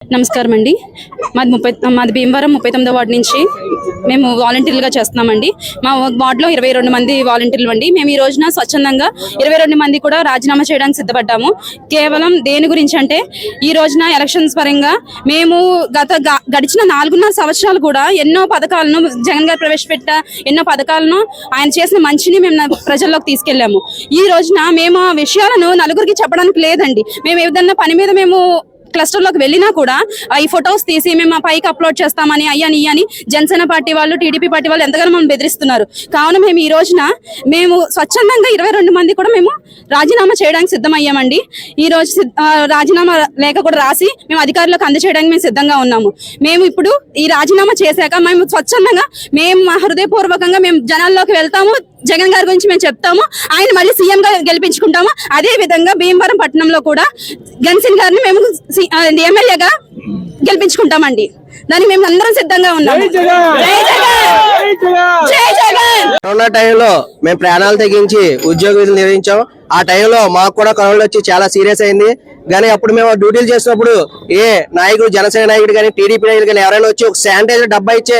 నమస్కారం అండి. మాది భీమవరం 39వ వార్డు నుంచి మేము వాలంటీర్లుగా చేస్తున్నామండి. మా వార్డులో 22 మంది వాలంటీర్లు అండి. మేము ఈ రోజున స్వచ్ఛందంగా 22 మంది కూడా రాజీనామా చేయడానికి సిద్ధపడ్డాము. కేవలం దేని గురించి అంటే ఈ రోజున ఎలక్షన్స్ పరంగా మేము గడిచిన 4.5 సంవత్సరాలు కూడా ఎన్నో పథకాలను జగన్ గారు ప్రవేశపెట్ట ఎన్నో పథకాలను ఆయన చేసిన మంచిని మేము ప్రజల్లోకి తీసుకెళ్లాము. ఈ రోజున మేము ఆ విషయాలను నలుగురికి చెప్పడానికి లేదండి. మేము ఏదన్నా పని మీద మేము క్లస్టర్ లోకి వెళ్ళినా కూడా ఈ ఫొటోస్ తీసి మేము ఆ పైకి అప్లోడ్ చేస్తామని అయ్యని జనసేన పార్టీ వాళ్ళు టీడీపీ పార్టీ వాళ్ళు ఎంతగానో మనం బెదిరిస్తున్నారు. కావున మేము ఈ రోజున మేము స్వచ్ఛందంగా 22 మంది కూడా మేము రాజీనామా చేయడానికి సిద్ధమయ్యామండి. ఈ రోజు రాజీనామా లేఖ కూడా రాసి మేము అధికారులకు అందజేయడానికి మేము సిద్ధంగా ఉన్నాము. మేము ఇప్పుడు ఈ రాజీనామా చేశాక మేము స్వచ్ఛందంగా మేము హృదయపూర్వకంగా మేము జనాల్లోకి వెళ్తాము. జగన్ గారి గురించి మేము చెప్తాము. ఆయన మళ్ళీ సీఎం గా గెలిపించుకుంటాము. అదే విధంగా భీమవరం పట్టణంలో కూడా గన్సిన్ గారిని మేము ఎమ్మెల్యేగా గెలిపించుకుంటామండి. దానికి మేము అందరం సిద్ధంగా ఉన్నాము. కరోనా టైంలో మేము ప్రాణాలు తెగించి ఉద్యోగులు నిర్వహించాం. ఆ టైంలో మాకు కూడా కరోనా వచ్చి చాలా సీరియస్ అయింది. కానీ అప్పుడు మేము డ్యూటీలు చేసినప్పుడు ఏ నాయకుడు, జనసేన నాయకుడు కానీ టీడీపీ నాయకుడు కానీ ఎవరైనా వచ్చి ఒక శానిటైజర్ డబ్బా ఇచ్చే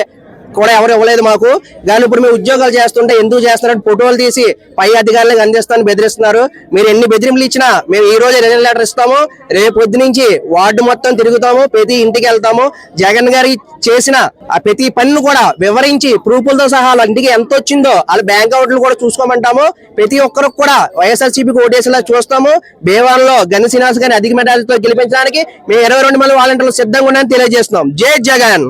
కూడా ఎవరు ఇవ్వలేదు మాకు. కానీ ఇప్పుడు మేము ఉద్యోగాలు చేస్తుంటే ఎందుకు చేస్తున్నారంటే ఫోటోలు తీసి పై అధికారులకు అందిస్తామని బెదిరిస్తున్నారు. మీరు ఎన్ని బెదిరింపులు ఇచ్చినా మేము ఈ రోజు రిజైన్ లెటర్ ఇస్తాము. రేపు పొద్దు నుంచి వార్డు మొత్తం తిరుగుతాము, ప్రతి ఇంటికి వెళ్తాము. జగన్ గారి చేసిన ఆ ప్రతి పనిని కూడా వివరించి ప్రూఫ్లతో సహా వాళ్ళ ఇంటికి ఎంత వచ్చిందో వాళ్ళ బ్యాంక్ అకౌంట్లు కూడా చూసుకోమంటాము. ప్రతి ఒక్కరికి కూడా వైఎస్ఆర్సీపీకి ఓటేసేలా చూస్తాము. భీమవరంలో గని శ్రీనివాస్ గారిని అధిక మెజారిటీతో గెలిపించడానికి మేము 22 మంది వాలంటీర్లు సిద్ధంగా ఉన్నాయని తెలియజేస్తున్నాం. జై జగన్.